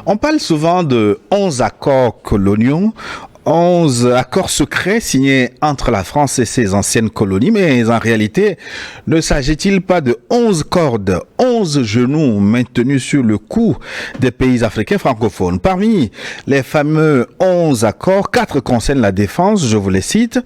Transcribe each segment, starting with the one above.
On parle souvent de 11 accords coloniaux. 11 accords secrets signés entre la France et ses anciennes colonies, mais en réalité, ne s'agit-il pas de 11 cordes, 11 genoux maintenus sur le cou des pays africains francophones? Parmi les fameux 11 accords, 4 concernent la défense, je vous les cite: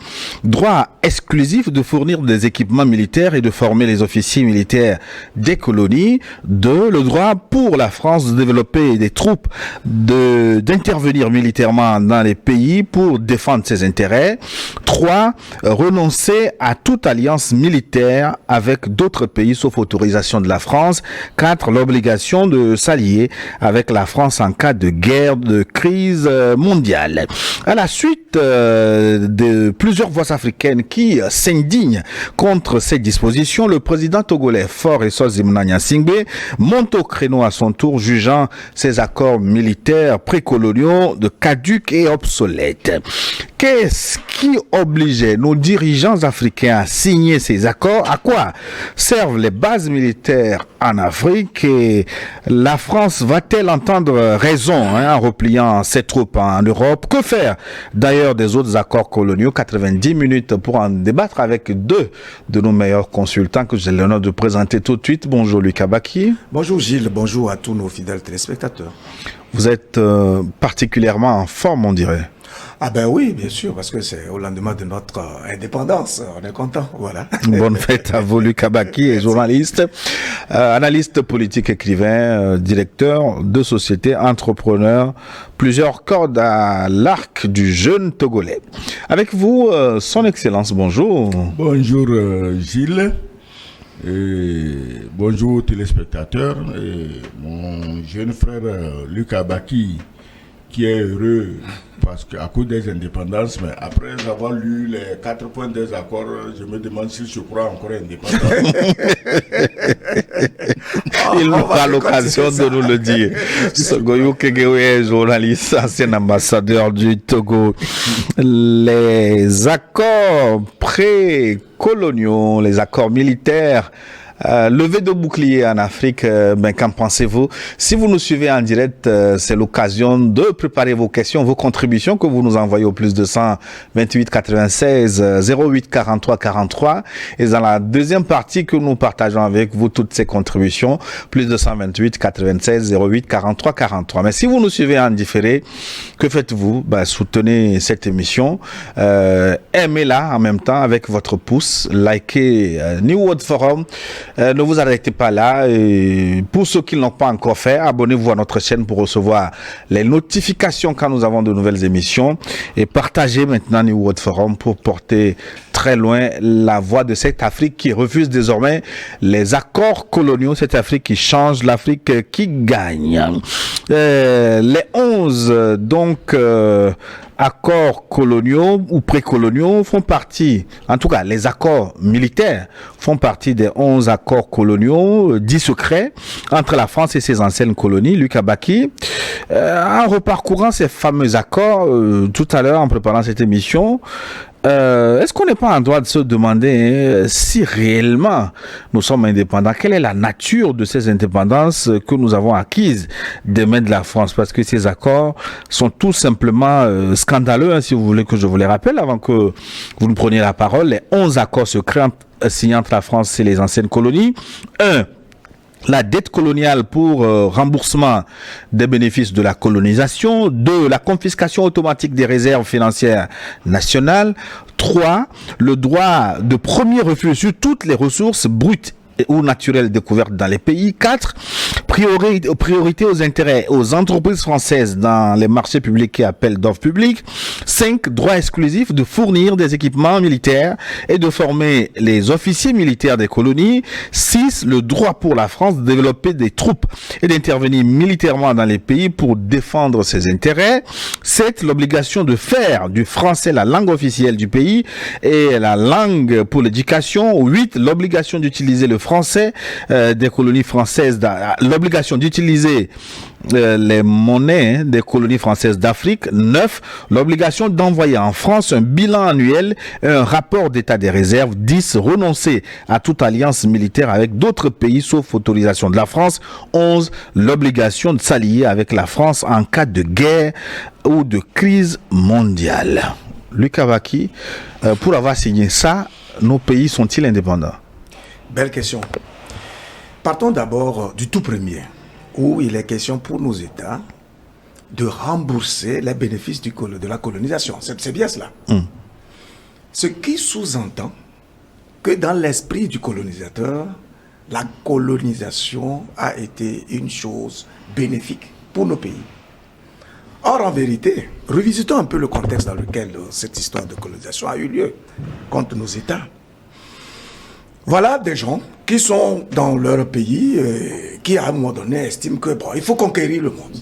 droit exclusif de fournir des équipements militaires et de former les officiers militaires des colonies. 2. Le droit pour la France de développer des troupes, d'intervenir militairement dans les pays pour défendre ses intérêts. 3. Renoncer à toute alliance militaire avec d'autres pays sauf autorisation de la France. 4. L'obligation de s'allier avec la France en cas de guerre, de crise mondiale. À la suite de plusieurs voix africaines qui s'indignent contre ces dispositions, le président togolais Faure Essozimna Gnassingbé monte au créneau à son tour, jugeant ces accords militaires précoloniaux de caducs et obsolètes. Qu'est-ce qui obligeait nos dirigeants africains à signer ces accords? À quoi servent les bases militaires en Afrique? Et la France va-t-elle entendre raison en repliant ses troupes en Europe? Que faire d'ailleurs des autres accords coloniaux? 90 minutes pour en débattre avec deux de nos meilleurs consultants que j'ai l'honneur de présenter tout de suite. Bonjour Lucas Baki. Bonjour Gilles, bonjour à tous nos fidèles téléspectateurs. Vous êtes particulièrement en forme, on dirait. Ah ben oui, bien sûr, parce que c'est au lendemain de notre indépendance, on est content, voilà. Bonne fête à vous, Lucas Baki, journaliste, analyste politique, écrivain, directeur de société, entrepreneur, plusieurs cordes à l'arc du jeune Togolais. Avec vous, son Excellence, bonjour. Bonjour Gilles, et bonjour téléspectateurs, et mon jeune frère Lucas Baki, qui est heureux parce qu'à cause des indépendances, mais après avoir lu les 4 points des accords, je me demande si je crois encore indépendant. Il aura l'occasion de nous le dire. Sogoyou Kegewe, journaliste, ancien ambassadeur du Togo. Les accords pré-coloniaux, les accords militaires, levée de bouclier en Afrique, qu'en pensez-vous? Si vous nous suivez en direct, c'est l'occasion de préparer vos questions, vos contributions que vous nous envoyez au plus de 128 96 08 43 43. Et dans la deuxième partie que nous partageons avec vous toutes ces contributions, plus de 128 96 08 43 43. Mais si vous nous suivez en différé, que faites-vous? Soutenez cette émission, aimez-la en même temps avec votre pouce, likez New World Forum. Ne vous arrêtez pas là. Et pour ceux qui ne l'ont pas encore fait, abonnez-vous à notre chaîne pour recevoir les notifications quand nous avons de nouvelles émissions. Et partagez maintenant New World Forum pour porter très loin la voix de cette Afrique qui refuse désormais les accords coloniaux. Cette Afrique qui change, l'Afrique qui gagne. Les 11 accords coloniaux ou précoloniaux font partie, en tout cas les accords militaires font partie des 11 accords coloniaux dits secrets entre la France et ses anciennes colonies. Lucas Baki, en reparcourant ces fameux accords tout à l'heure en préparant cette émission, est-ce qu'on n'est pas en droit de se demander si réellement nous sommes indépendants? Quelle est la nature de ces indépendances que nous avons acquises des mains de la France? Parce que ces accords sont tout simplement scandaleux, si vous voulez que je vous les rappelle avant que vous nous preniez la parole. Les 11 accords secrets signés entre la France et les anciennes colonies. 1. La dette coloniale pour remboursement des bénéfices de la colonisation. 2. La confiscation automatique des réserves financières nationales. 3. Le droit de premier refus sur toutes les ressources brutes ou naturelles découvertes dans les pays. 4. Priorité aux intérêts aux entreprises françaises dans les marchés publics et appels d'offres publics. 5. Droit exclusif de fournir des équipements militaires et de former les officiers militaires des colonies. 6. Le droit pour la France de développer des troupes et d'intervenir militairement dans les pays pour défendre ses intérêts. 7. L'obligation de faire du français la langue officielle du pays et la langue pour l'éducation. 8. L'obligation d'utiliser le français des colonies françaises, l'obligation d'utiliser les monnaies des colonies françaises d'Afrique. 9. L'obligation d'envoyer en France un bilan annuel et un rapport d'état des réserves. 10. Renoncer à toute alliance militaire avec d'autres pays sauf autorisation de la France. 11. L'obligation de s'allier avec la France en cas de guerre ou de crise mondiale. Lucas Baki, pour avoir signé ça, nos pays sont-ils indépendants? Belle question. Partons d'abord du tout premier, où il est question pour nos États de rembourser les bénéfices de la colonisation. C'est bien cela. Ce qui sous-entend que dans l'esprit du colonisateur, la colonisation a été une chose bénéfique pour nos pays. Or, en vérité, revisitons un peu le contexte dans lequel cette histoire de colonisation a eu lieu contre nos États. Voilà des gens qui sont dans leur pays, qui à un moment donné estiment que il faut conquérir le monde.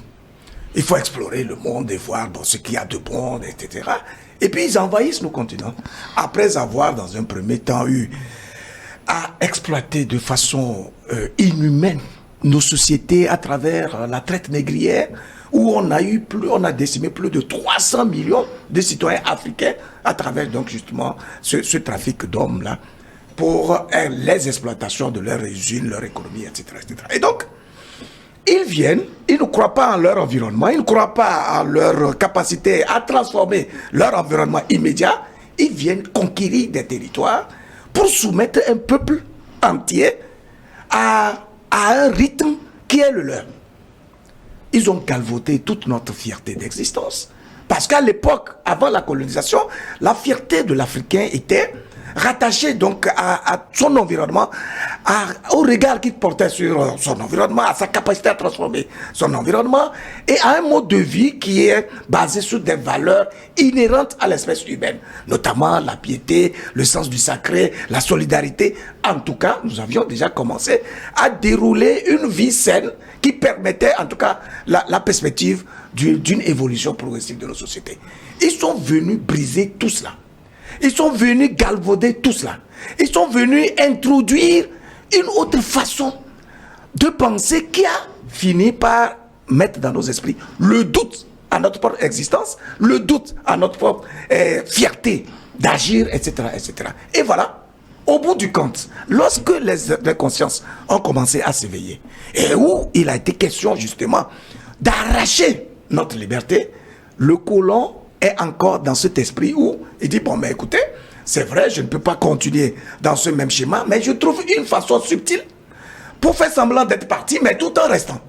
Il faut explorer le monde et voir ce qu'il y a de bon, etc. Et puis ils envahissent nos continents, après avoir dans un premier temps eu à exploiter de façon inhumaine nos sociétés à travers la traite négrière, où on a décimé plus de 300 millions de citoyens africains à travers donc justement ce trafic d'hommes-là pour les exploitations de leurs usines, leur économie, etc., etc. Et donc, ils viennent, ils ne croient pas en leur environnement, ils ne croient pas en leur capacité à transformer leur environnement immédiat, ils viennent conquérir des territoires pour soumettre un peuple entier à un rythme qui est le leur. Ils ont galvaudé toute notre fierté d'existence. Parce qu'à l'époque, avant la colonisation, la fierté de l'Africain était rattachée donc à son environnement, au regard qu'il portait sur son environnement, à sa capacité à transformer son environnement, et à un mode de vie qui est basé sur des valeurs inhérentes à l'espèce humaine, notamment la piété, le sens du sacré, la solidarité. En tout cas, nous avions déjà commencé à dérouler une vie saine qui permettait en tout cas la perspective d'une évolution progressive de nos sociétés. Ils sont venus briser tout cela. Ils sont venus galvauder tout cela. Ils sont venus introduire une autre façon de penser qui a fini par mettre dans nos esprits le doute à notre propre existence, le doute à notre propre fierté d'agir, etc., etc. Et voilà. Au bout du compte, lorsque les consciences ont commencé à s'éveiller, et où il a été question justement d'arracher notre liberté, le colon est encore dans cet esprit où il dit, bon, mais écoutez, c'est vrai, je ne peux pas continuer dans ce même schéma, mais je trouve une façon subtile pour faire semblant d'être parti, mais tout en restant.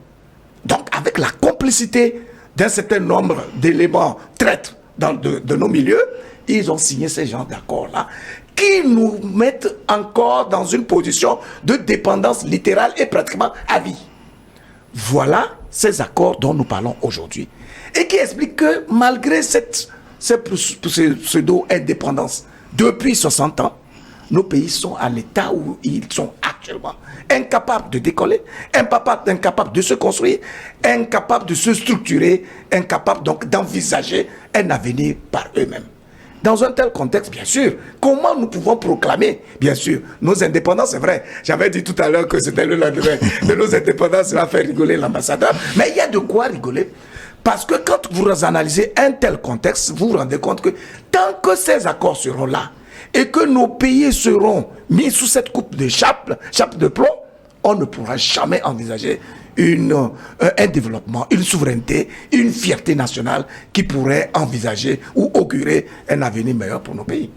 Donc, avec la complicité d'un certain nombre d'éléments traîtres de nos milieux, ils ont signé ces genres d'accords-là qui nous mettent encore dans une position de dépendance littérale et pratiquement à vie. Voilà ces accords dont nous parlons aujourd'hui et qui expliquent que malgré cette pseudo-indépendance, depuis 60 ans, nos pays sont à l'état où ils sont actuellement, incapables de décoller, incapables de se construire, incapables de se structurer, incapables donc d'envisager un avenir par eux-mêmes. Dans un tel contexte, bien sûr, comment nous pouvons proclamer, bien sûr, nos indépendances, c'est vrai. J'avais dit tout à l'heure que c'était le lendemain de nos indépendances, ça va faire rigoler l'ambassadeur. Mais il y a de quoi rigoler. Parce que quand vous analysez un tel contexte, vous vous rendez compte que tant que ces accords seront là, et que nos pays seront mis sous cette coupe de chape de plomb, on ne pourra jamais envisager un développement, une souveraineté, une fierté nationale qui pourrait envisager ou augurer un avenir meilleur pour nos pays.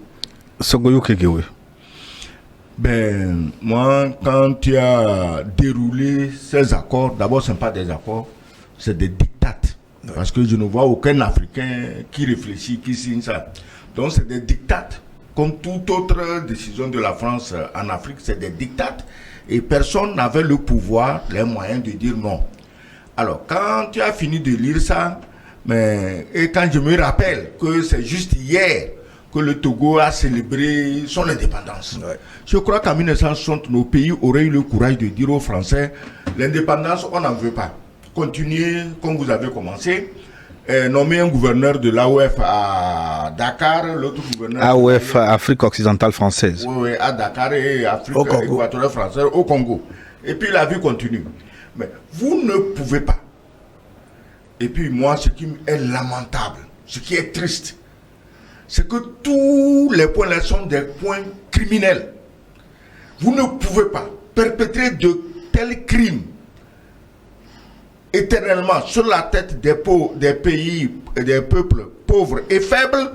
Ben, moi, quand tu as déroulé ces accords, d'abord, ce ne sont pas des accords, c'est des dictates. Oui. Parce que je ne vois aucun Africain qui réfléchit, qui signe ça. Donc, c'est des dictates. Comme toute autre décision de la France en Afrique, c'est des dictates. Et personne n'avait le pouvoir, les moyens de dire non. Alors, quand tu as fini de lire ça, et quand je me rappelle que c'est juste hier que le Togo a célébré son indépendance, ouais. Je crois qu'en 1960, nos pays auraient eu le courage de dire aux Français, l'indépendance, on n'en veut pas. Continuez comme vous avez commencé. nommé un gouverneur de l'AOF à Dakar, l'autre gouverneur... AOF, Afrique occidentale française. Oui, à Dakar et Afrique équatoriale française, au Congo. Et puis la vie continue. Mais vous ne pouvez pas. Et puis moi, ce qui est lamentable, ce qui est triste, c'est que tous les points là sont des points criminels. Vous ne pouvez pas perpétrer de tels crimes éternellement sur la tête des pays et des peuples pauvres et faibles,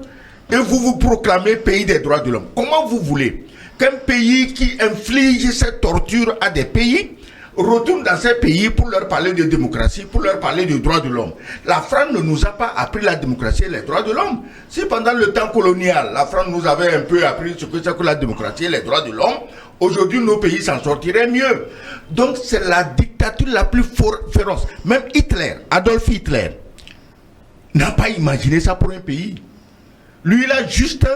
et vous proclamez pays des droits de l'homme. Comment vous voulez qu'un pays qui inflige cette torture à des pays retourne dans ces pays pour leur parler de démocratie, pour leur parler de droits de l'homme? La France ne nous a pas appris la démocratie et les droits de l'homme. Si pendant le temps colonial, la France nous avait un peu appris ce que c'est que la démocratie et les droits de l'homme, aujourd'hui nos pays s'en sortiraient mieux. Donc c'est la dictature la plus féroce. Même Hitler, Adolf Hitler, n'a pas imaginé ça pour un pays. Lui, il a juste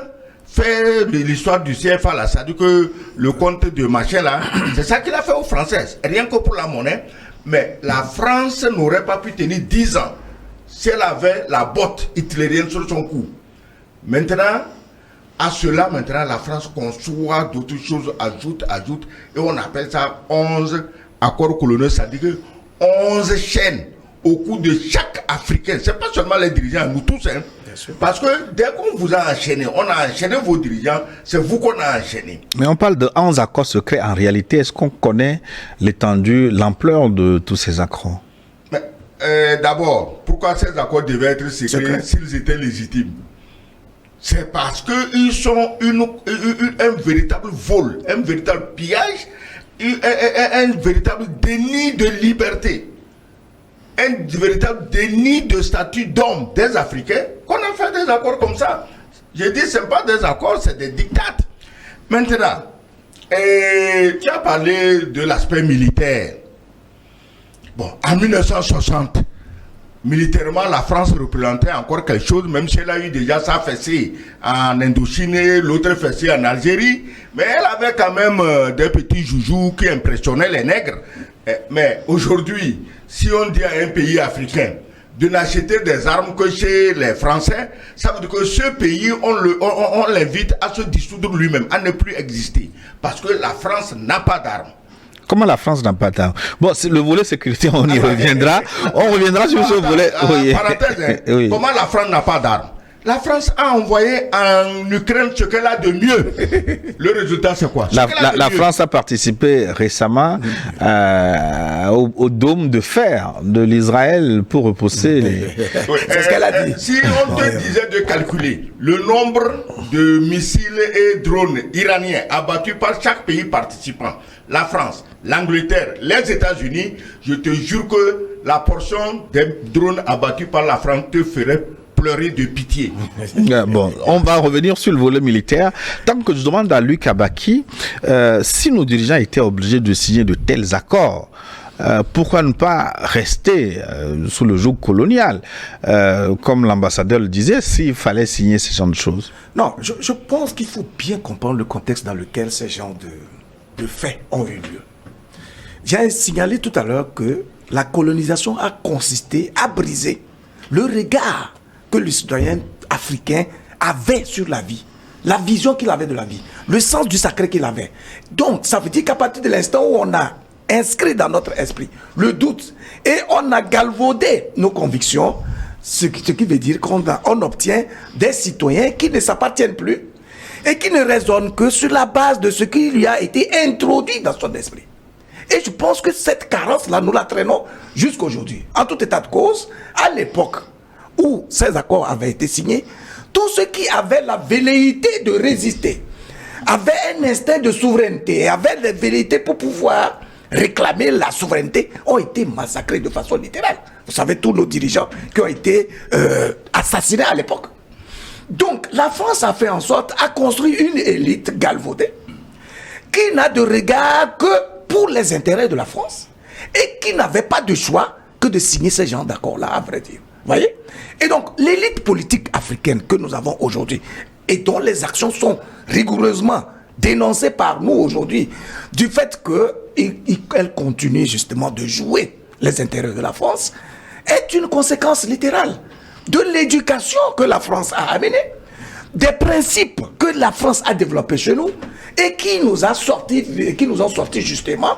fait l'histoire du CFA là, c'est-à-dire que le compte de machin là, c'est ça qu'il a fait aux Françaises, rien que pour la monnaie. Mais la France n'aurait pas pu tenir 10 ans si elle avait la botte hitlérienne sur son cou. Maintenant, à cela, la France conçoit d'autres choses, ajoute, et on appelle ça 11 accords coloniaux, c'est-à-dire que 11 chaînes au cou de chaque Africain. C'est pas seulement les dirigeants, nous tous, hein. Parce que dès qu'on vous a enchaîné, on a enchaîné vos dirigeants, c'est vous qu'on a enchaîné. Mais on parle de 11 accords secrets. En réalité, est-ce qu'on connaît l'étendue, l'ampleur de tous ces accords? D'abord, pourquoi ces accords devaient être secrets s'ils étaient légitimes? C'est parce qu'ils sont un véritable vol, un véritable pillage, un véritable déni de liberté. Un véritable déni de statut d'homme des Africains, qu'on a fait des accords comme ça. Je dis, ce n'est pas des accords, c'est des dictats. Maintenant, tu as parlé de l'aspect militaire. Bon, en 1960, militairement, la France représentait encore quelque chose, même si elle a eu déjà sa fessée en Indochine, l'autre fessée en Algérie, mais elle avait quand même des petits joujoux qui impressionnaient les nègres. Mais aujourd'hui, si on dit à un pays africain de n'acheter des armes que chez les Français, ça veut dire que ce pays, on l'invite à se dissoudre lui-même, à ne plus exister. Parce que la France n'a pas d'armes. Comment la France n'a pas d'armes? Bon, le volet sécurité, on y reviendra. On reviendra sur ce volet. Parenthèse, oui. Comment la France n'a pas d'armes? La France a envoyé en Ukraine ce qu'elle a de mieux. Le résultat, c'est quoi? La France a participé récemment au dôme de fer de l'Israël pour repousser les... C'est ce qu'elle a dit. Si on te disait de calculer le nombre de missiles et drones iraniens abattus par chaque pays participant, la France, l'Angleterre, les États-Unis, je te jure que la portion des drones abattus par la France te ferait pleurer de pitié. Bon, on va revenir sur le volet militaire. Tant que je demande à Luc Abaki, si nos dirigeants étaient obligés de signer de tels accords, pourquoi ne pas rester sous le joug colonial, comme l'ambassadeur le disait, s'il fallait signer ce genre de choses? Non, je pense qu'il faut bien comprendre le contexte dans lequel ces genres de faits ont eu lieu. J'ai signalé tout à l'heure que la colonisation a consisté à briser le regard que le citoyen africain avait sur la vie, la vision qu'il avait de la vie, le sens du sacré qu'il avait. Donc, ça veut dire qu'à partir de l'instant où on a inscrit dans notre esprit le doute et on a galvaudé nos convictions, ce qui veut dire qu'on obtient des citoyens qui ne s'appartiennent plus et qui ne raisonnent que sur la base de ce qui lui a été introduit dans son esprit. Et je pense que cette carence-là, nous la traînons jusqu'à aujourd'hui. En tout état de cause, à l'époque où ces accords avaient été signés, tous ceux qui avaient la velléité de résister, avaient un instinct de souveraineté, avaient la velléité pour pouvoir réclamer la souveraineté, ont été massacrés de façon littérale. Vous savez, tous nos dirigeants qui ont été assassinés à l'époque. Donc, la France a fait en sorte, a construit une élite galvaudée, qui n'a de regard que pour les intérêts de la France, et qui n'avait pas de choix que de signer ces genres d'accords-là, à vrai dire. Voyez? Et donc, l'élite politique africaine que nous avons aujourd'hui, et dont les actions sont rigoureusement dénoncées par nous aujourd'hui, du fait qu'elle continue justement de jouer les intérêts de la France, est une conséquence littérale. de l'éducation que la France a amenée, des principes que la France a développés chez nous et qui nous ont sorti justement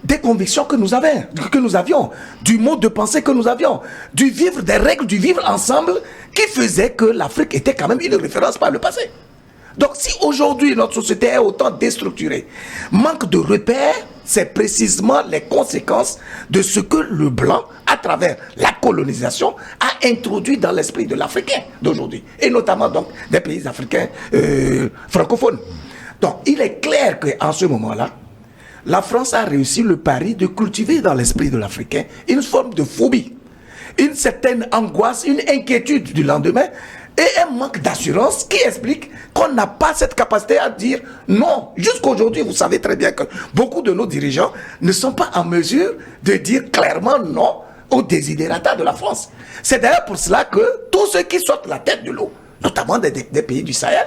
des convictions que nous avions, du mode de pensée que nous avions, des règles du vivre ensemble qui faisaient que l'Afrique était quand même une référence par le passé. Donc si aujourd'hui notre société est autant déstructurée, manque de repères, c'est précisément les conséquences de ce que le blanc, à travers la colonisation, a introduit dans l'esprit de l'Africain d'aujourd'hui, et notamment donc des pays africains francophones. Donc il est clair qu'en ce moment-là, la France a réussi le pari de cultiver dans l'esprit de l'Africain une forme de phobie, une certaine angoisse, une inquiétude du lendemain et un manque d'assurance qui explique qu'on n'a pas cette capacité à dire non. Jusqu'aujourd'hui, vous savez très bien que beaucoup de nos dirigeants ne sont pas en mesure de dire clairement non aux desiderata de la France. C'est d'ailleurs pour cela que tous ceux qui sortent la tête de l'eau, notamment des pays du Sahel,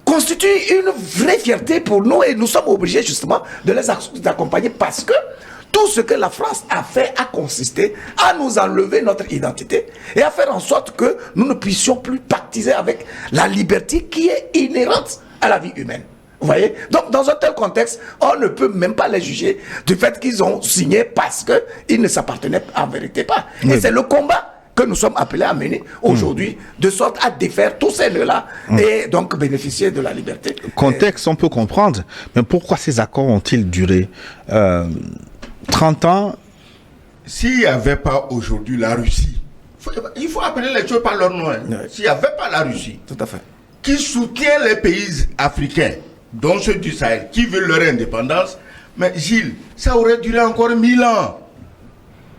constitue une vraie fierté pour nous et nous sommes obligés justement de les accompagner parce que tout ce que la France a fait a consisté à nous enlever notre identité et à faire en sorte que nous ne puissions plus pactiser avec la liberté qui est inhérente à la vie humaine. Vous voyez? Donc dans un tel contexte, on ne peut même pas les juger du fait qu'ils ont signé parce qu'ils ne s'appartenaient en vérité pas. Oui. Et c'est le combat que nous sommes appelés à mener aujourd'hui, de sorte à défaire tous ces nœuds-là et donc bénéficier de la liberté. Contexte, on peut comprendre, mais pourquoi ces accords ont-ils duré 30 ans? S'il n'y avait pas aujourd'hui la Russie, il faut appeler les choses par leur nom. S'il n'y avait pas la Russie, tout à fait, qui soutient les pays africains, dont ceux du Sahel, qui veulent leur indépendance, mais Gilles, ça aurait duré encore 1000 ans.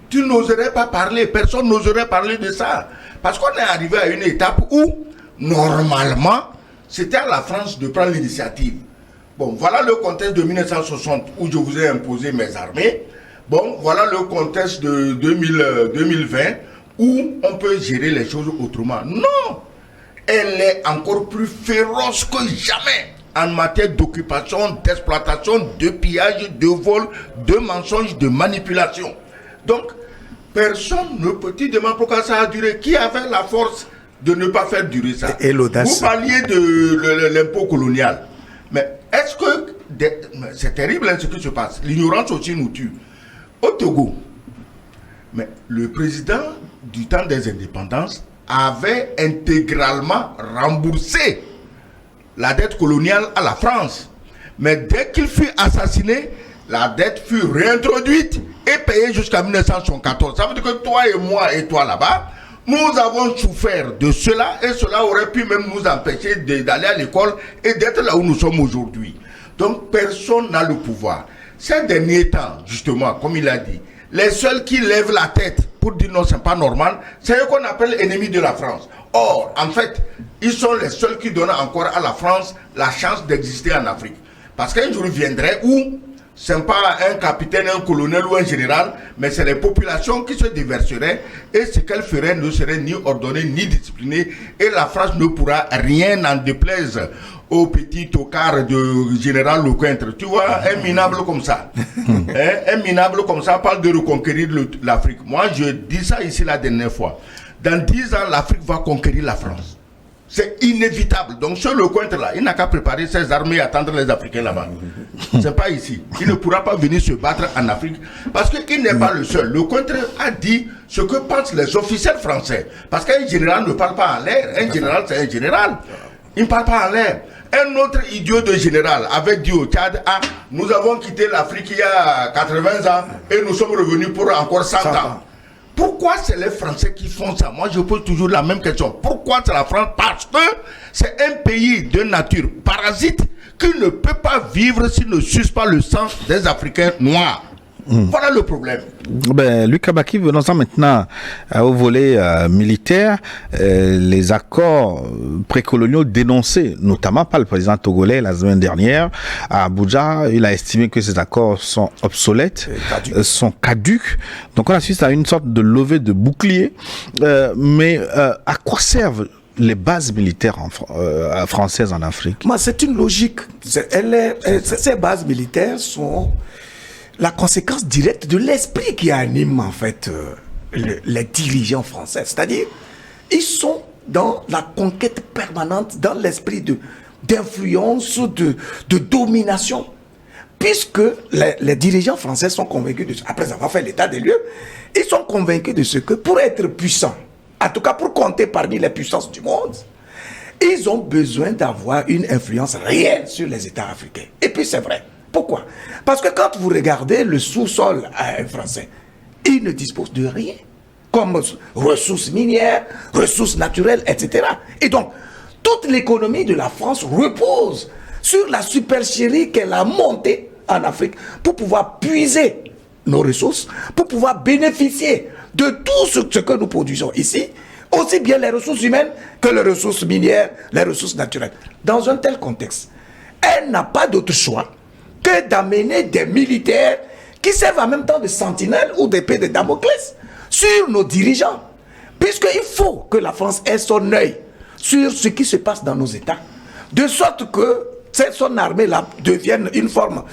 Tu n'oserais pas parler, personne n'oserait parler de ça. Parce qu'on est arrivé à une étape où, normalement, c'était à la France de prendre l'initiative. Bon, voilà le contexte de 1960 où je vous ai imposé mes armées. Bon, voilà le contexte de 2020 où on peut gérer les choses autrement. Non! Elle est encore plus féroce que jamais en matière d'occupation, d'exploitation, de pillage, de vol, de mensonges, de manipulation. Donc, personne ne peut te demander pourquoi ça a duré. Qui avait la force de ne pas faire durer ça? Et l'audace. Vous parliez de l'impôt colonial. Mais est-ce que... C'est terrible hein, ce qui se passe. L'ignorance aussi nous tue. Au Togo, mais le président du temps des indépendances avait intégralement remboursé la dette coloniale à la France. Mais dès qu'il fut assassiné, la dette fut réintroduite et payée jusqu'à 1914. Ça veut dire que toi et moi et toi là-bas, nous avons souffert de cela et cela aurait pu même nous empêcher d'aller à l'école et d'être là où nous sommes aujourd'hui. Donc personne n'a le pouvoir. Ces derniers temps, justement, comme il a dit, les seuls qui lèvent la tête pour dire non, c'est pas normal, c'est eux qu'on appelle ennemis de la France. Or, en fait, ils sont les seuls qui donnent encore à la France la chance d'exister en Afrique. Parce qu'un jour viendrait où ce n'est pas un capitaine, un colonel ou un général, mais c'est les populations qui se déverseraient et ce qu'elles feraient ne serait ni ordonné ni discipliné et la France ne pourra rien en déplaise au petit tocard de général Lecointre. Tu vois, un minable comme ça, un minable comme ça parle de reconquérir l'Afrique. Moi, je dis ça ici la dernière fois. Dans 10 ans, l'Afrique va conquérir la France. C'est inévitable. Donc, ce Lecointre-là, il n'a qu'à préparer ses armées et attendre les Africains là-bas. C'est pas ici. Il ne pourra pas venir se battre en Afrique parce qu'il n'est pas le seul. Lecointre a dit ce que pensent les officiels français. Parce qu'un général ne parle pas en l'air. Un général, c'est un général. Il ne parle pas en l'air. Un autre idiot de général avait dit au Tchad, ah, nous avons quitté l'Afrique il y a 80 ans et nous sommes revenus pour encore 100 ans. Pourquoi c'est les Français qui font ça? Moi, je pose toujours la même question. Pourquoi c'est la France? Parce que c'est un pays de nature parasite qui ne peut pas vivre s'il ne suce pas le sang des Africains noirs. Voilà le problème. Ben, Lucas Baki, venons-en maintenant au volet militaire. Les accords précoloniaux dénoncés, notamment par le président togolais la semaine dernière à Abuja, il a estimé que ces accords sont obsolètes, sont caducs. Donc on assiste à une sorte de levée de bouclier. Mais à quoi servent les bases militaires françaises en Afrique? Moi, c'est une logique. Ces bases militaires sont la conséquence directe de l'esprit qui anime en fait les dirigeants français. C'est-à-dire, ils sont dans la conquête permanente, dans l'esprit d'influence, de domination. Puisque les dirigeants français sont convaincus de ce, après avoir fait l'état des lieux, ils sont convaincus de ce que pour être puissants, en tout cas pour compter parmi les puissances du monde, ils ont besoin d'avoir une influence réelle sur les États africains. Et puis c'est vrai. Pourquoi? Parce que quand vous regardez le sous-sol français, il ne dispose de rien, comme ressources minières, ressources naturelles, etc. Et donc, toute l'économie de la France repose sur la supercherie qu'elle a montée en Afrique pour pouvoir puiser nos ressources, pour pouvoir bénéficier de tout ce que nous produisons ici, aussi bien les ressources humaines que les ressources minières, les ressources naturelles. Dans un tel contexte, elle n'a pas d'autre choix que d'amener des militaires qui servent en même temps de sentinelles ou d'épée de Damoclès sur nos dirigeants. Puisqu'il faut que la France ait son œil sur ce qui se passe dans nos États, de sorte que son armée-là devienne une forme,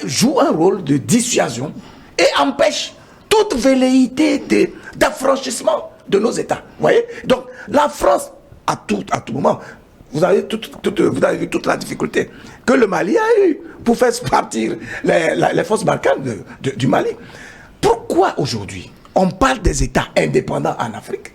joue un rôle de dissuasion et empêche toute velléité d'affranchissement de nos États. Vous voyez? Donc, la France, à tout moment, vous avez vu toute la difficulté que le Mali a eu pour faire partir les forces Barkhane du Mali. Pourquoi aujourd'hui on parle des États indépendants en Afrique?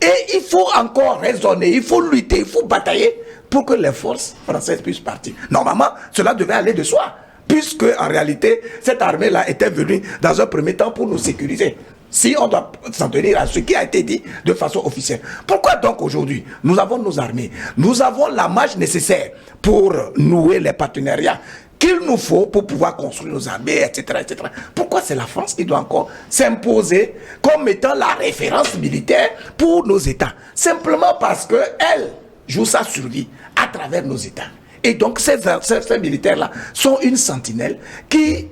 Et il faut encore raisonner, il faut lutter, il faut batailler pour que les forces françaises puissent partir. Normalement, cela devait aller de soi, puisque en réalité, cette armée-là était venue dans un premier temps pour nous sécuriser. Si on doit s'en tenir à ce qui a été dit de façon officielle. Pourquoi donc aujourd'hui, nous avons nos armées, nous avons la marge nécessaire pour nouer les partenariats qu'il nous faut pour pouvoir construire nos armées, etc., etc. Pourquoi c'est la France qui doit encore s'imposer comme étant la référence militaire pour nos États? Simplement parce qu'elle joue sa survie à travers nos États. Et donc ces militaires-là sont une sentinelle qui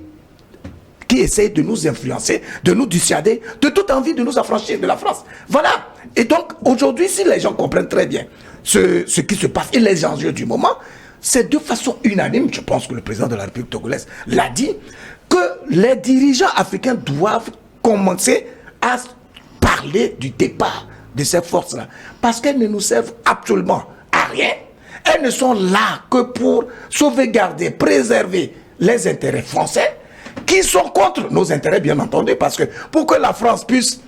essaie de nous influencer, de nous dissuader, de toute envie de nous affranchir de la France. Voilà. Et donc, aujourd'hui, si les gens comprennent très bien ce qui se passe et les enjeux du moment, c'est de façon unanime, je pense que le président de la République togolaise l'a dit, que les dirigeants africains doivent commencer à parler du départ de ces forces-là. Parce qu'elles ne nous servent absolument à rien. Elles ne sont là que pour sauvegarder, préserver les intérêts français, qui sont contre nos intérêts, bien entendu, parce que pour que la France puisse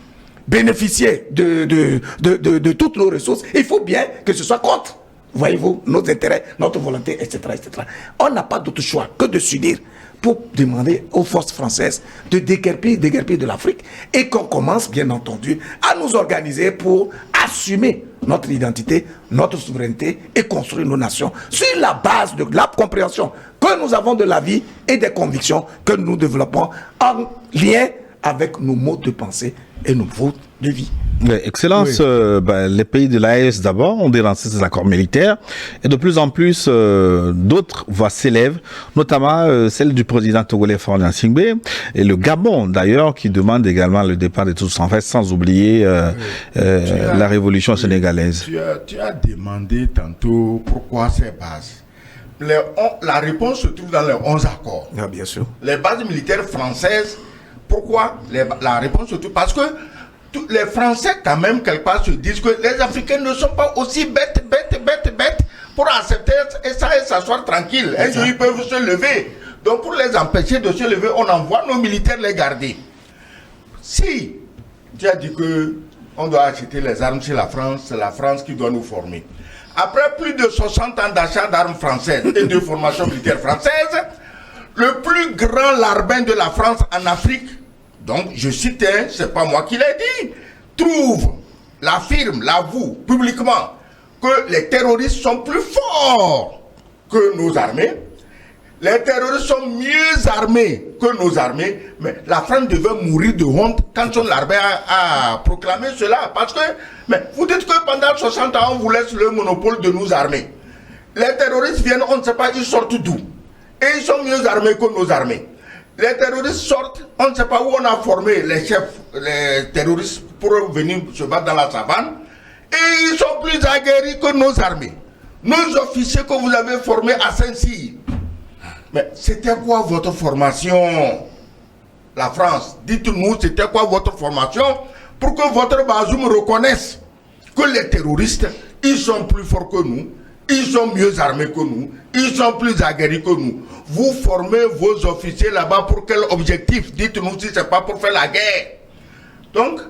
bénéficier de toutes nos ressources, il faut bien que ce soit contre, voyez-vous, nos intérêts, notre volonté, etc., etc. On n'a pas d'autre choix que de s'unir pour demander aux forces françaises de déguerpir de l'Afrique et qu'on commence, bien entendu, à nous organiser pour assumer notre identité, notre souveraineté et construire nos nations sur la base de la compréhension que nous avons de la vie et des convictions que nous développons en lien avec nos modes de pensée et nos modes de vie. Excellence, les pays de l'AES d'abord ont dénoncé ces accords militaires et de plus en plus d'autres voix s'élèvent, notamment celle du président togolais Faure Gnassingbé et le Gabon d'ailleurs qui demande également le départ de tous en fait, sans oublier la révolution sénégalaise. Tu as demandé tantôt pourquoi ces bases. La réponse se trouve dans les 11 accords. Ah, bien sûr. Les bases militaires françaises, pourquoi la réponse se trouve? Parce que les Français, quand même, quelque part, se disent que les Africains ne sont pas aussi bêtes pour accepter et s'asseoir tranquille. Un jour, ils peuvent se lever. Donc, pour les empêcher de se lever, on envoie nos militaires les garder. Si tu as dit qu'on doit acheter les armes chez la France, c'est la France qui doit nous former. Après plus de 60 ans d'achat d'armes françaises et de formation militaire française, le plus grand larbin de la France en Afrique, donc je cite, c'est pas moi qui l'ai dit, l'affirme, l'avoue publiquement que les terroristes sont plus forts que nos armées. Les terroristes sont mieux armés que nos armées, mais la France devait mourir de honte quand son armée a proclamé cela. Parce que, mais vous dites que pendant 60 ans, on vous laisse le monopole de nos armées. Les terroristes viennent, on ne sait pas, ils sortent d'où. Et ils sont mieux armés que nos armées. Les terroristes sortent, on ne sait pas où on a formé les chefs, les terroristes pour venir se battre dans la savane. Et ils sont plus aguerris que nos armées. Nos officiers que vous avez formés à Saint-Cyr. Mais c'était quoi votre formation, la France? Dites-nous, c'était quoi votre formation pour que votre Bazoum reconnaisse que les terroristes, ils sont plus forts que nous, ils sont mieux armés que nous, ils sont plus aguerris que nous. Vous formez vos officiers là-bas pour quel objectif? Dites-nous si ce n'est pas pour faire la guerre. Donc,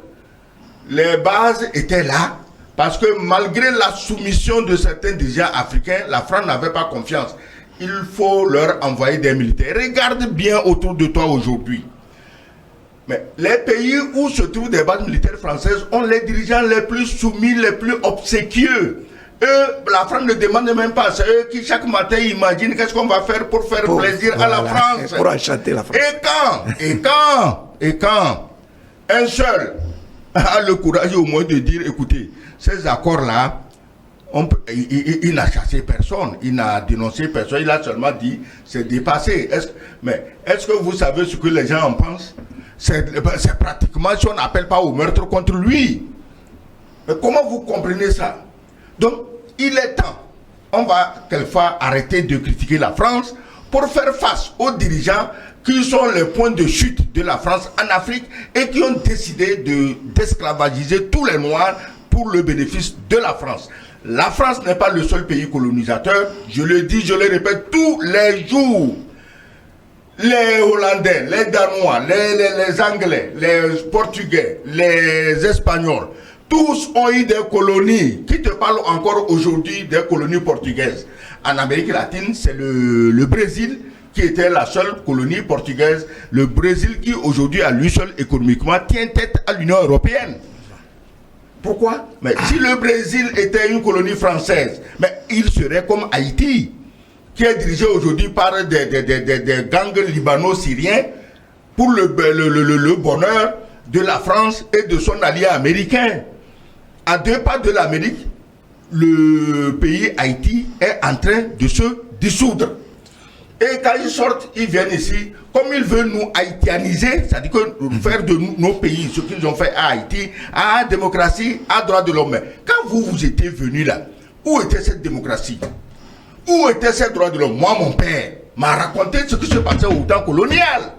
les bases étaient là, parce que malgré la soumission de certains dirigeants africains, la France n'avait pas confiance. Il faut leur envoyer des militaires. Regarde bien autour de toi aujourd'hui. Mais les pays où se trouvent des bases militaires françaises ont les dirigeants les plus soumis, les plus obséquieux. Eux, la France ne demande même pas. C'est eux qui chaque matin imaginent qu'est-ce qu'on va faire pour faire plaisir à la France. Pour enchanter la France. Et quand un seul a le courage au moins de dire, écoutez, ces accords-là, il n'a chassé personne, il n'a dénoncé personne, il a seulement dit, c'est dépassé. Mais est-ce que vous savez ce que les gens en pensent? C'est pratiquement, si on n'appelle pas au meurtre contre lui. Mais comment vous comprenez ça? Donc, il est temps, on va quelquefois arrêter de critiquer la France pour faire face aux dirigeants qui sont les points de chute de la France en Afrique et qui ont décidé d'esclavagiser tous les Noirs pour le bénéfice de la France. La France n'est pas le seul pays colonisateur, je le dis, je le répète tous les jours. Les Hollandais, les Danois, les Anglais, les Portugais, les Espagnols, tous ont eu des colonies. Qui te parle encore aujourd'hui des colonies portugaises? En Amérique latine, c'est le Brésil qui était la seule colonie portugaise. Le Brésil qui aujourd'hui, à lui seul économiquement, tient tête à l'Union européenne. Pourquoi? Mais si le Brésil était une colonie française, mais il serait comme Haïti, qui est dirigé aujourd'hui par des gangs libano-syriens pour le bonheur de la France et de son allié américain. À 2 pas de l'Amérique, le pays Haïti est en train de se dissoudre. Et quand ils sortent, ils viennent ici, comme ils veulent nous haïtianiser, c'est-à-dire que faire de nos pays ce qu'ils ont fait à Haïti, à démocratie, à droit de l'homme. Quand vous étiez venus là, où était cette démocratie? Où était ces droits de l'homme? Moi, mon père m'a raconté ce qui se passait au temps colonial.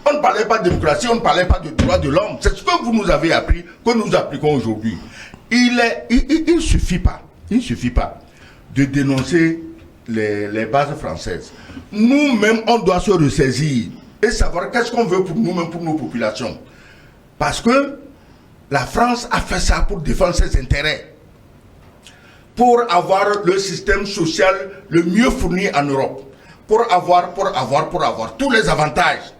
On ne parlait pas de démocratie, on ne parlait pas de droits de l'homme. C'est ce que vous nous avez appris, que nous appliquons aujourd'hui. Il ne suffit pas de dénoncer les bases françaises. Nous-mêmes, on doit se ressaisir et savoir qu'est-ce qu'on veut pour nous-mêmes, pour nos populations. Parce que la France a fait ça pour défendre ses intérêts, pour avoir le système social le mieux fourni en Europe, pour avoir tous les avantages.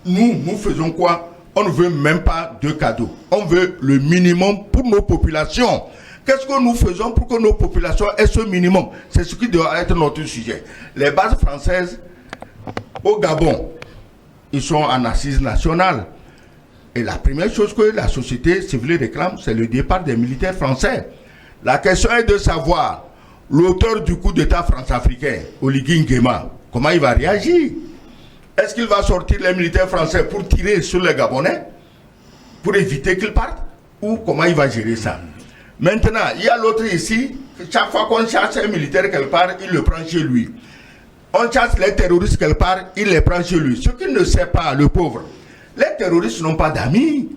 Nous faisons quoi? On ne veut même pas de cadeaux. On veut le minimum pour nos populations. Qu'est-ce que nous faisons pour que nos populations aient ce minimum? C'est ce qui doit être notre sujet. Les bases françaises, au Gabon, ils sont en assise nationale. Et la première chose que la société civile réclame, c'est le départ des militaires français. La question est de savoir, l'auteur du coup d'État france-africain, Oligui Nguema, comment il va réagir? Est-ce qu'il va sortir les militaires français pour tirer sur les Gabonais, pour éviter qu'ils partent? Ou comment il va gérer ça? Maintenant, il y a l'autre ici, chaque fois qu'on chasse un militaire quelque part, il le prend chez lui. On chasse les terroristes quelque part, il les prend chez lui. Ce qu'il ne sait pas, le pauvre, les terroristes n'ont pas d'amis.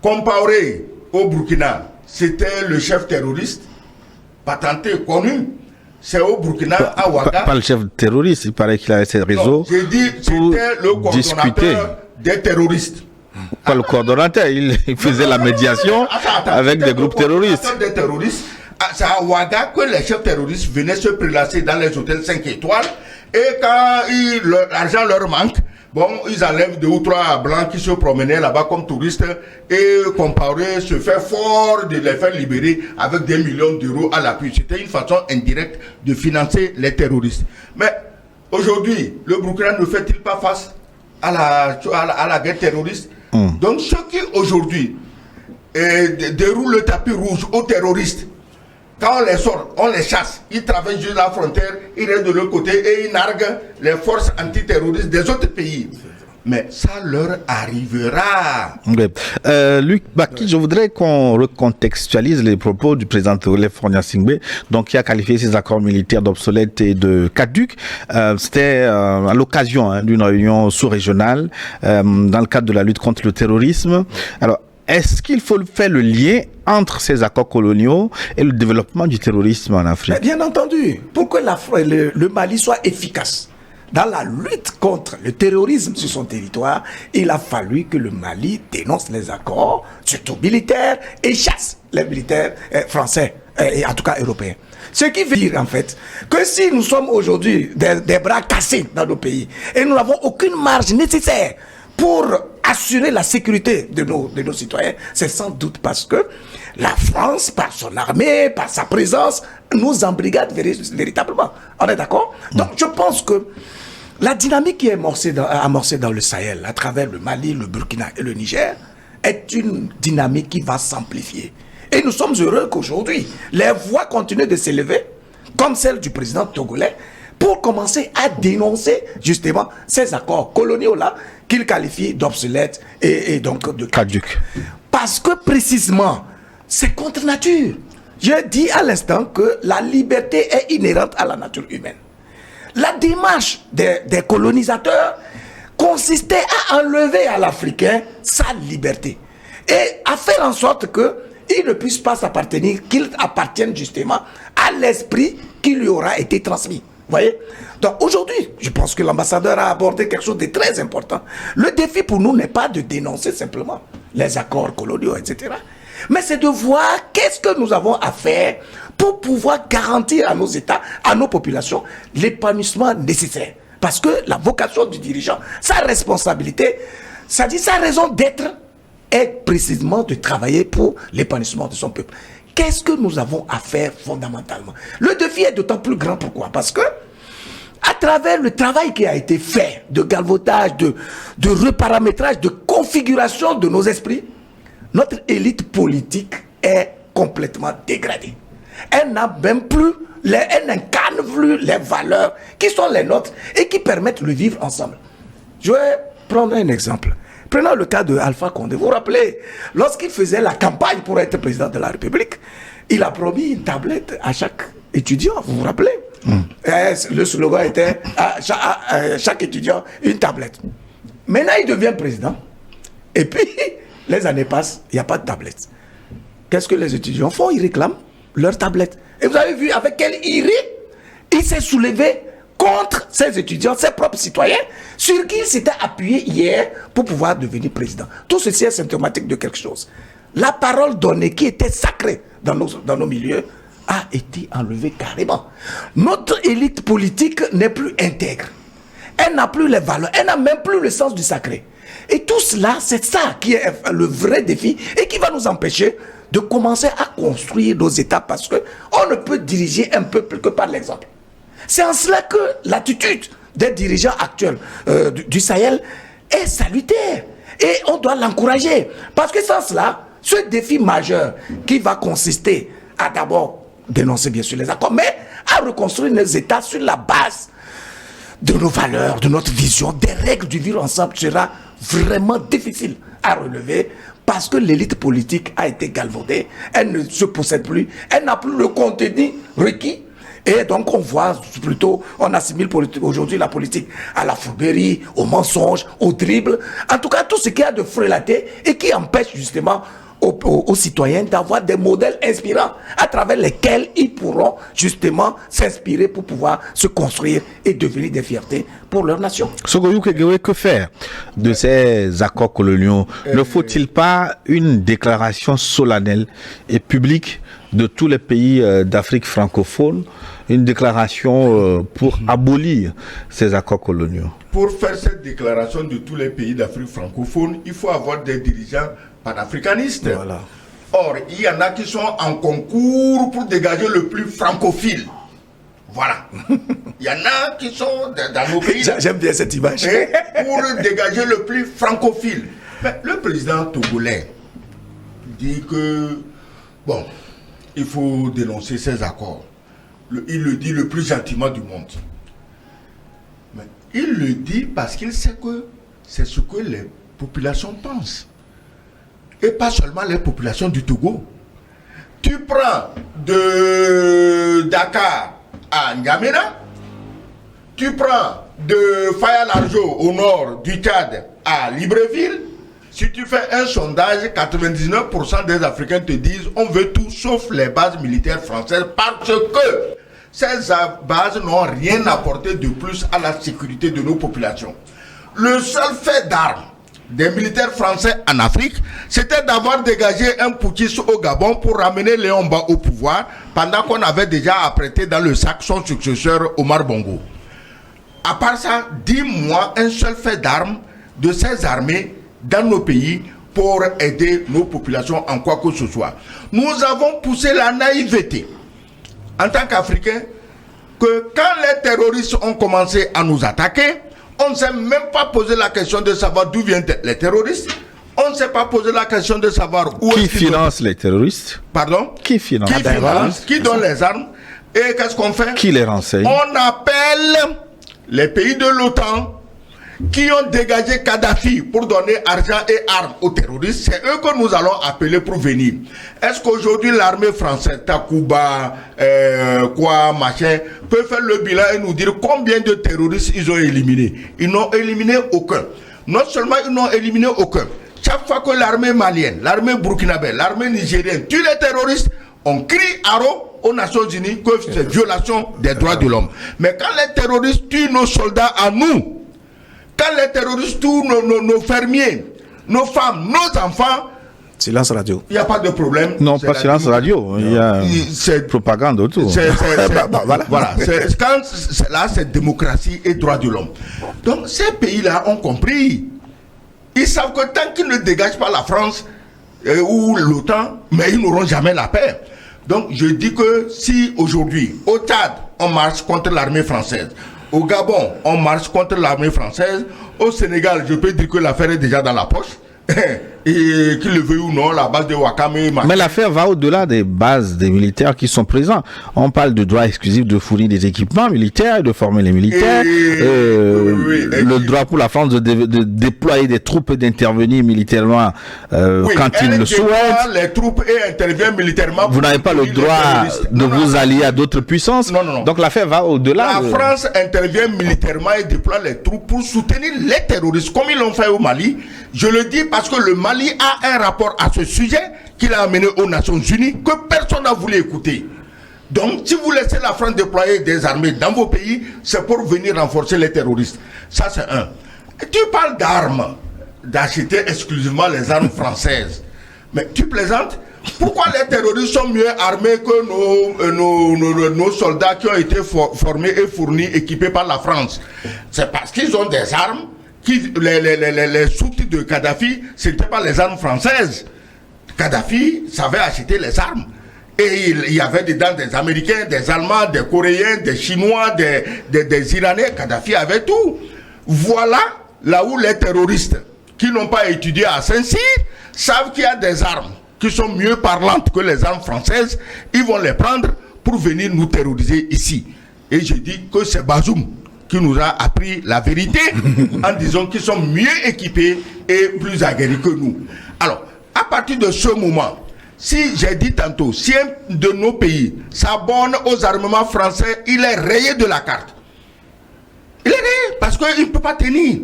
Compaoré au Burkina, c'était le chef terroriste, patenté, connu. C'est au Burkina, à Ouaga. Pas le chef terroriste, il paraît qu'il avait ses réseaux. J'ai dit, c'était le coordonnateur des terroristes. Pas le coordonnateur, il faisait la médiation avec des groupes terroristes. Des terroristes. C'est à Ouaga que les chefs terroristes venaient se prélasser dans les hôtels 5 étoiles. Et quand l'argent leur manque, bon, ils enlèvent 2 ou 3 blancs qui se promenaient là-bas comme touristes. Et Compaoré se fait fort de les faire libérer avec des millions d'euros à l'appui. C'était une façon indirecte de financer les terroristes. Mais aujourd'hui, le Burkina ne fait-il pas face à la guerre terroriste? Donc ceux qui aujourd'hui déroulent le tapis rouge aux terroristes, quand on les sort, on les chasse, ils traversent juste la frontière, ils restent de l'autre côté et ils narguent les forces antiterroristes des autres pays. Mais ça leur arrivera. Luc Baki, je voudrais qu'on recontextualise les propos du président Théolène Faure-Gnassingbé, donc qui a qualifié ces accords militaires d'obsolètes et de caducs. C'était à l'occasion d'une réunion sous-régionale dans le cadre de la lutte contre le terrorisme. Alors, est-ce qu'il faut faire le lien entre ces accords coloniaux et le développement du terrorisme en Afrique? Mais bien entendu, pour que le Mali soit efficace dans la lutte contre le terrorisme sur son territoire, il a fallu que le Mali dénonce les accords, surtout militaires, et chasse les militaires français, et en tout cas européens. Ce qui veut dire en fait que si nous sommes aujourd'hui des bras cassés dans nos pays et nous n'avons aucune marge nécessaire pour assurer la sécurité de nos citoyens, c'est sans doute parce que la France, par son armée, par sa présence, nous embrigade véritablement. On est d'accord? Donc je pense que la dynamique qui est amorcée dans le Sahel, à travers le Mali, le Burkina et le Niger, est une dynamique qui va s'amplifier. Et nous sommes heureux qu'aujourd'hui, les voix continuent de s'élever, comme celle du président togolais, pour commencer à dénoncer justement ces accords coloniaux-là qu'il qualifie d'obsolètes et donc de caducs. Parce que précisément, c'est contre nature. Je dis à l'instant que la liberté est inhérente à la nature humaine. La démarche des colonisateurs consistait à enlever à l'Africain sa liberté et à faire en sorte qu'il ne puisse pas s'appartenir, qu'il appartienne justement à l'esprit qui lui aura été transmis. Vous voyez? Donc aujourd'hui, je pense que l'ambassadeur a abordé quelque chose de très important. Le défi pour nous n'est pas de dénoncer simplement les accords coloniaux, etc. Mais c'est de voir qu'est-ce que nous avons à faire pour pouvoir garantir à nos États, à nos populations, l'épanouissement nécessaire. Parce que la vocation du dirigeant, sa responsabilité, ça dit sa raison d'être, est précisément de travailler pour l'épanouissement de son peuple. Qu'est-ce que nous avons à faire fondamentalement? Le défi est d'autant plus grand. Pourquoi? Parce que à travers le travail qui a été fait de galvaudage, de reparamétrage, de configuration de nos esprits, notre élite politique est complètement dégradée. Elle n'a même plus, elle n'incarne plus les valeurs qui sont les nôtres et qui permettent de vivre ensemble. Je vais prendre un exemple. Prenons le cas de Alpha Condé. Vous vous rappelez, lorsqu'il faisait la campagne pour être président de la République, il a promis une tablette à chaque étudiant. Vous vous rappelez? Le slogan était à chaque étudiant une tablette. Maintenant, il devient président. Et puis, les années passent, il n'y a pas de tablette. Qu'est-ce que les étudiants font? Ils réclament leur tablette. Et vous avez vu avec quel iré il s'est soulevé contre ses étudiants, ses propres citoyens, sur qui il s'était appuyé hier pour pouvoir devenir président. Tout ceci est symptomatique de quelque chose. La parole donnée qui était sacrée dans nos milieux a été enlevée carrément. Notre élite politique n'est plus intègre. Elle n'a plus les valeurs, elle n'a même plus le sens du sacré. Et tout cela, c'est ça qui est le vrai défi et qui va nous empêcher de commencer à construire nos États parce qu'on ne peut diriger un peuple que par l'exemple. C'est en cela que l'attitude des dirigeants actuels du Sahel est salutaire. Et on doit l'encourager. Parce que sans cela, ce défi majeur qui va consister à d'abord dénoncer bien sûr les accords, mais à reconstruire nos États sur la base de nos valeurs, de notre vision, des règles du vivre ensemble sera vraiment difficile à relever parce que l'élite politique a été galvaudée, elle ne se possède plus, elle n'a plus le contenu requis. Et donc on voit plutôt, on assimile aujourd'hui la politique à la fourberie, au mensonge, au dribble, en tout cas tout ce qu'il y a de frélaté et qui empêche justement aux citoyens d'avoir des modèles inspirants à travers lesquels ils pourront justement s'inspirer pour pouvoir se construire et devenir des fiertés pour leur nation. Sogoyou Kegewe, que faire de ces accords coloniaux? Ne faut-il pas une déclaration solennelle et publique de tous les pays d'Afrique francophone, une déclaration pour abolir ces accords coloniaux? Pour faire cette déclaration de tous les pays d'Afrique francophone, il faut avoir des dirigeants panafricanistes. Voilà. Or, il y en a qui sont en concours pour dégager le plus francophile. Voilà. Il y en a qui sont dans nos pays. J'aime bien cette image. Pour dégager le plus francophile. Mais le président togolais dit que, bon, il faut dénoncer ces accords. Il le dit le plus gentiment du monde. Mais il le dit parce qu'il sait que c'est ce que les populations pensent. Et pas seulement les populations du Togo. Tu prends de Dakar à N'Djamena, tu prends de Faya-Largeau au nord du Tchad à Libreville, Si tu fais un sondage, 99% des Africains te disent on veut tout sauf les bases militaires françaises parce que ces bases n'ont rien apporté de plus à la sécurité de nos populations. Le seul fait d'armes des militaires français en Afrique, c'était d'avoir dégagé un putschiste au Gabon pour ramener Léon Mba au pouvoir pendant qu'on avait déjà apprêté dans le sac son successeur Omar Bongo. À part ça, dis-moi un seul fait d'armes de ces armées dans nos pays pour aider nos populations en quoi que ce soit. Nous avons poussé la naïveté en tant qu'Africains que quand les terroristes ont commencé à nous attaquer, on ne s'est même pas posé la question de savoir d'où viennent les terroristes. On ne s'est pas posé la question de savoir où qui finance les terroristes. Pardon? Qui finance? Qui donne les armes? Et qu'est-ce qu'on fait? Qui les renseigne? On appelle les pays de l'OTAN qui ont dégagé Kadhafi pour donner argent et armes aux terroristes. C'est eux que nous allons appeler pour venir. Est-ce qu'aujourd'hui l'armée française, Takuba, machin, peut faire le bilan et nous dire combien de terroristes ils ont éliminés? Ils n'ont éliminé aucun. Non seulement ils n'ont éliminé aucun. Chaque fois que l'armée malienne, l'armée burkinabé, l'armée nigérienne tue les terroristes, on crie haro aux Nations Unies que c'est violation des droits de l'homme. Mais quand les terroristes tuent nos soldats à nous, quand les terroristes tuent nos fermiers, nos femmes, nos enfants, silence radio. Il n'y a pas de problème. Non, pas silence radio. Il y a propagande autour. Voilà. Là, c'est démocratie et droits de l'homme. Donc, ces pays-là ont compris. Ils savent que tant qu'ils ne dégagent pas la France ou l'OTAN, mais ils n'auront jamais la paix. Donc, je dis que si aujourd'hui, au Tchad, on marche contre l'armée française, au Gabon, on marche contre l'armée française. Au Sénégal, je peux dire que l'affaire est déjà dans la poche. Et qu'il le veuille ou non, la base de Wakame... Mais l'affaire va au-delà des bases des militaires qui sont présents. On parle de droit exclusif de fournir des équipements militaires, de former les militaires, le droit pour la France de déployer des troupes et d'intervenir militairement quand ils le souhaitent. Les troupes et interviennent militairement. Vous n'avez pas le droit de vous allier à d'autres puissances. Non. Donc l'affaire va au-delà. La France intervient militairement et déploie les troupes pour soutenir les terroristes, comme ils l'ont fait au Mali. Je le dis parce que le Mali a un rapport à ce sujet qu'il a amené aux Nations Unies que personne n'a voulu écouter. Donc, si vous laissez la France déployer des armées dans vos pays, c'est pour venir renforcer les terroristes. Ça, c'est un. Et tu parles d'armes, d'acheter exclusivement les armes françaises. Mais tu plaisantes? Pourquoi les terroristes sont mieux armés que nos soldats qui ont été formés et fournis, équipés par la France? C'est parce qu'ils ont des armes. Les sous-titres de Kadhafi, ce n'étaient pas les armes françaises. Kadhafi savait acheter les armes. Et il y avait dedans des Américains, des Allemands, des Coréens, des Chinois, des Iraniens. Kadhafi avait tout. Voilà là où les terroristes qui n'ont pas étudié à Saint-Cyr savent qu'il y a des armes qui sont mieux parlantes que les armes françaises. Ils vont les prendre pour venir nous terroriser ici. Et je dis que c'est Bazoum qui nous a appris la vérité en disant qu'ils sont mieux équipés et plus aguerris que nous. Alors, à partir de ce moment, si j'ai dit tantôt, si un de nos pays s'abonne aux armements français, il est rayé de la carte. Il est rayé parce qu'il ne peut pas tenir.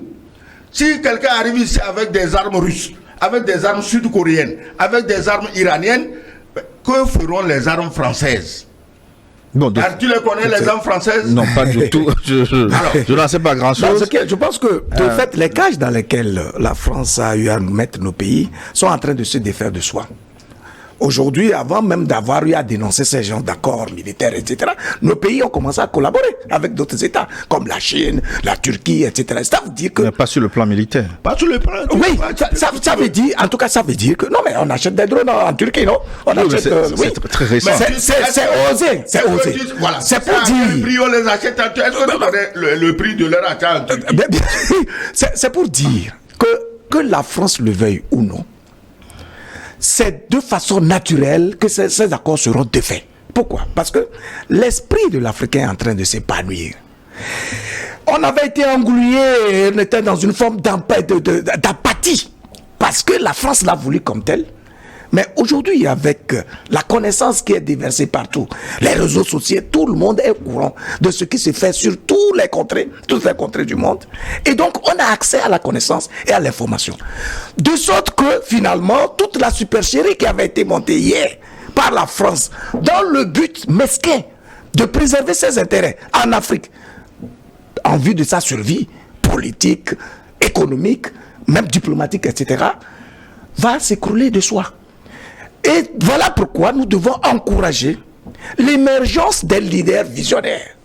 Si quelqu'un arrive ici avec des armes russes, avec des armes sud-coréennes, avec des armes iraniennes, que feront les armes françaises? Bon, donc, tu les connais, les armes françaises? Non, pas du tout. Je n'en sais pas grand-chose. Je pense que, de fait, les cages dans lesquelles la France a eu à mettre nos pays sont en train de se défaire de soi. Aujourd'hui, avant même d'avoir eu à dénoncer ces genres d'accords militaires, etc., nos pays ont commencé à collaborer avec d'autres États, comme la Chine, la Turquie, etc. Ça veut dire que... Mais pas sur le plan militaire. Pas sur le plan... Oui, ça veut dire, en tout cas, ça veut dire que... Non, mais on achète des drones en Turquie, non? On achète... C'est très récent. C'est osé, c'est osé. Voilà. C'est pour dire... Quel prix on les achète en Turquie? Est-ce que tu connais le prix de leur achat en Turquie? C'est pour dire que la France le veuille ou non, c'est de façon naturelle que ces accords seront défaits. Pourquoi? Parce que l'esprit de l'Africain est en train de s'épanouir. On avait été englué, on était dans une forme d'apathie. Parce que la France l'a voulu comme tel. Mais aujourd'hui, avec la connaissance qui est déversée partout, les réseaux sociaux, tout le monde est au courant de ce qui se fait sur toutes les contrées du monde. Et donc, on a accès à la connaissance et à l'information. De sorte que, finalement, toute la supercherie qui avait été montée hier par la France, dans le but mesquin de préserver ses intérêts en Afrique, en vue de sa survie politique, économique, même diplomatique, etc., va s'écrouler de soi. Et voilà pourquoi nous devons encourager l'émergence des leaders visionnaires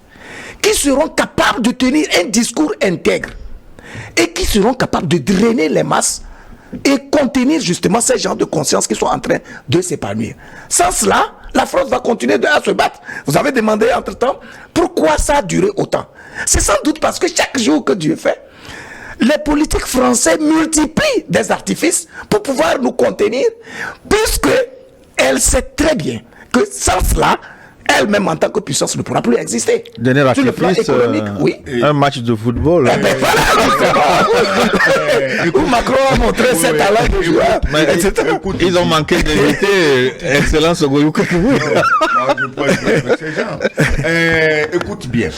qui seront capables de tenir un discours intègre et qui seront capables de drainer les masses et contenir justement ces gens de conscience qui sont en train de s'épanouir. Sans cela, la France va continuer à se battre. Vous avez demandé entre-temps pourquoi ça a duré autant. C'est sans doute parce que chaque jour que Dieu fait, les politiques français multiplient des artifices pour pouvoir nous contenir, puisque elle sait très bien que sans cela, elle-même en tant que puissance ne pourra plus exister. Dernier sur le plan artifice, économique, oui. Un match de football. Eh ben voilà, où Macron a montré ses talents de joueur, etc. Ils ont manqué d'inviter Excellence Goyouk pour vous. Écoute bien,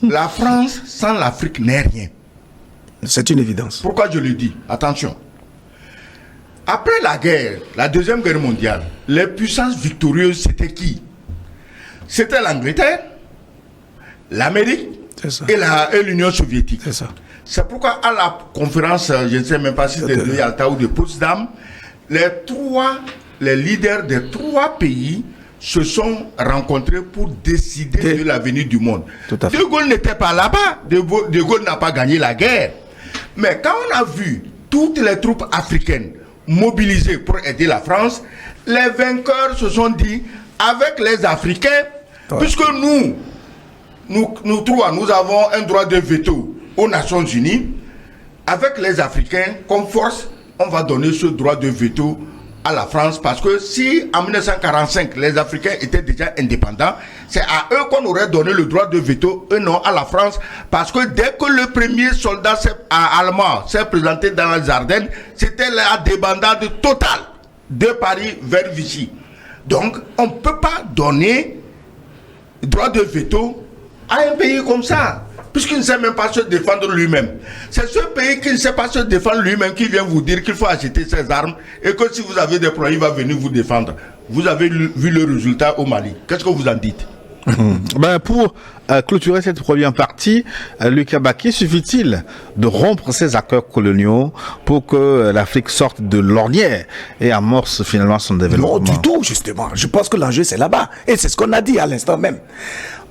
la France sans l'Afrique n'est rien. C'est une évidence. Pourquoi je le dis? Attention. Après la guerre, la Deuxième Guerre mondiale, les puissances victorieuses, c'était qui? C'était l'Angleterre, l'Amérique et l'Union soviétique. C'est ça. C'est pourquoi à la conférence, je ne sais même pas si c'était de Yalta ou de Potsdam, les leaders des trois pays se sont rencontrés pour décider de l'avenir du monde. De Gaulle n'était pas là-bas. De Gaulle n'a pas gagné la guerre. Mais quand on a vu toutes les troupes africaines mobilisées pour aider la France, les vainqueurs se sont dit, avec les Africains, puisque nous trois, nous avons un droit de veto aux Nations Unies, avec les Africains, comme force, on va donner ce droit de veto à la France, parce que si en 1945 les Africains étaient déjà indépendants, c'est à eux qu'on aurait donné le droit de veto, eux non à la France, parce que dès que le premier soldat allemand s'est présenté dans les Ardennes, c'était la débandade totale de Paris vers Vichy. Donc on ne peut pas donner droit de veto à un pays comme ça, puisqu'il ne sait même pas se défendre lui-même. C'est ce pays qui ne sait pas se défendre lui-même qui vient vous dire qu'il faut acheter ses armes et que si vous avez des problèmes, il va venir vous défendre. Vous avez vu le résultat au Mali. Qu'est-ce que vous en dites? Pour clôturer cette première partie, Lucas Baki, suffit-il de rompre ces accords coloniaux pour que l'Afrique sorte de l'ornière et amorce finalement son développement? Non, du tout, justement. Je pense que l'enjeu, c'est là-bas. Et c'est ce qu'on a dit à l'instant même.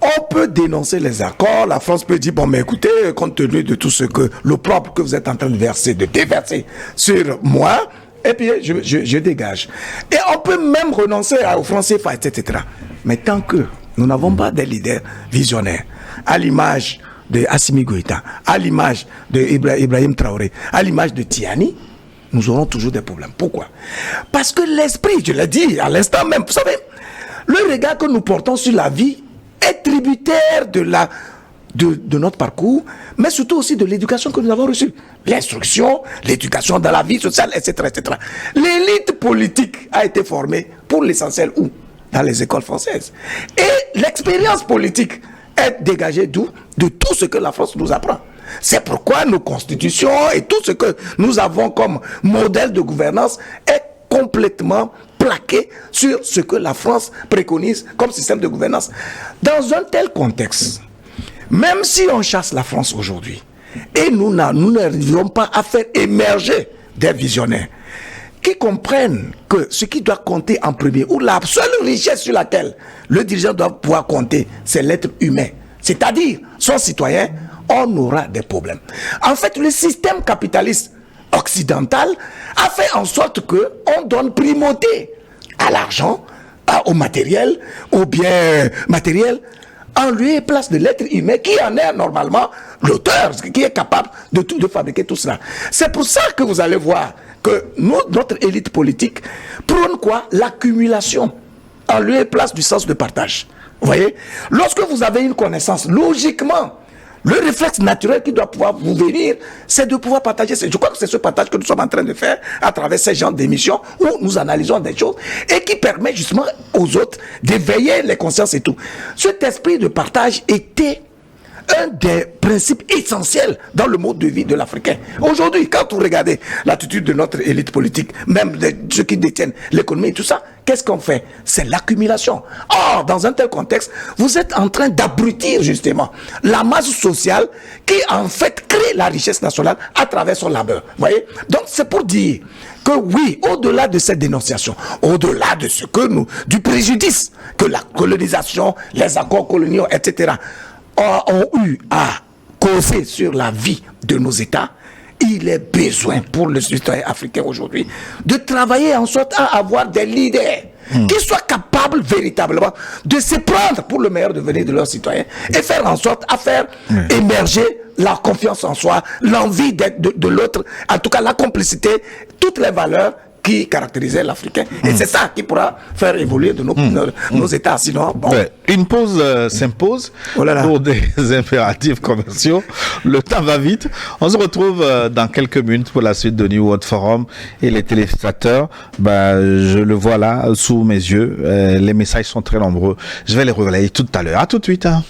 On peut dénoncer les accords. La France peut dire, bon, mais écoutez, compte tenu de tout ce que, l'opprobre que vous êtes en train de déverser sur moi, et puis je dégage. Et on peut même renoncer aux francs CFA, etc. Mais tant que nous n'avons pas des leaders visionnaires, à l'image de Assimi Goïta, à l'image de Ibrahim Traoré, à l'image de Tiani, nous aurons toujours des problèmes. Pourquoi? Parce que l'esprit, je l'ai dit à l'instant même, vous savez, le regard que nous portons sur la vie est tributaire de notre parcours, mais surtout aussi de l'éducation que nous avons reçue. L'instruction, l'éducation dans la vie sociale, etc., etc. L'élite politique a été formée pour l'essentiel où? Dans les écoles françaises. Et l'expérience politique est dégagée d'où? De tout ce que la France nous apprend. C'est pourquoi nos constitutions et tout ce que nous avons comme modèle de gouvernance est complètement plaqué sur ce que la France préconise comme système de gouvernance. Dans un tel contexte, même si on chasse la France aujourd'hui, et nous n'arriverons pas à faire émerger des visionnaires qui comprennent que ce qui doit compter en premier, ou la seule richesse sur laquelle le dirigeant doit pouvoir compter, c'est l'être humain, c'est-à-dire son citoyen, on aura des problèmes. En fait, le système capitaliste occidental a fait en sorte qu'on donne primauté à l'argent, au matériel, au bien matériel, en lieu et place de l'être humain qui en est normalement l'auteur, qui est capable de fabriquer tout cela. C'est pour ça que vous allez voir que notre élite politique prône quoi? L'accumulation en lieu et place du sens de partage. Vous voyez? Lorsque vous avez une connaissance, logiquement, Le réflexe naturel qui doit pouvoir vous venir, c'est de pouvoir partager. Je crois que c'est ce partage que nous sommes en train de faire à travers ces genres d'émissions où nous analysons des choses et qui permet justement aux autres d'éveiller les consciences et tout. Cet esprit de partage était un des principes essentiels dans le mode de vie de l'Africain. Aujourd'hui, quand vous regardez l'attitude de notre élite politique, même de ceux qui détiennent l'économie et tout ça, qu'est-ce qu'on fait? C'est l'accumulation. Or, dans un tel contexte, vous êtes en train d'abrutir justement la masse sociale qui en fait crée la richesse nationale à travers son labeur. Vous voyez? Donc c'est pour dire que oui, au-delà de cette dénonciation, au-delà de ce que nous, du préjudice que la colonisation, les accords coloniaux, etc., ont eu à causer sur la vie de nos États, il est besoin pour le citoyen africain aujourd'hui de travailler en sorte à avoir des leaders qui soient capables véritablement de se prendre pour le meilleur devenir de leurs citoyens et faire en sorte à faire émerger la confiance en soi, l'envie d'être de l'autre, en tout cas la complicité, toutes les valeurs qui caractérisait l'Africain. Et c'est ça qui pourra faire évoluer de nos États. Sinon, bon. Ouais. Une pause s'impose pour des impératifs commerciaux. Le temps va vite. On se retrouve dans quelques minutes pour la suite de New World Forum et les téléspectateurs. Je le vois là sous mes yeux. Les messages sont très nombreux. Je vais les relayer tout à l'heure. À tout de suite. Hein.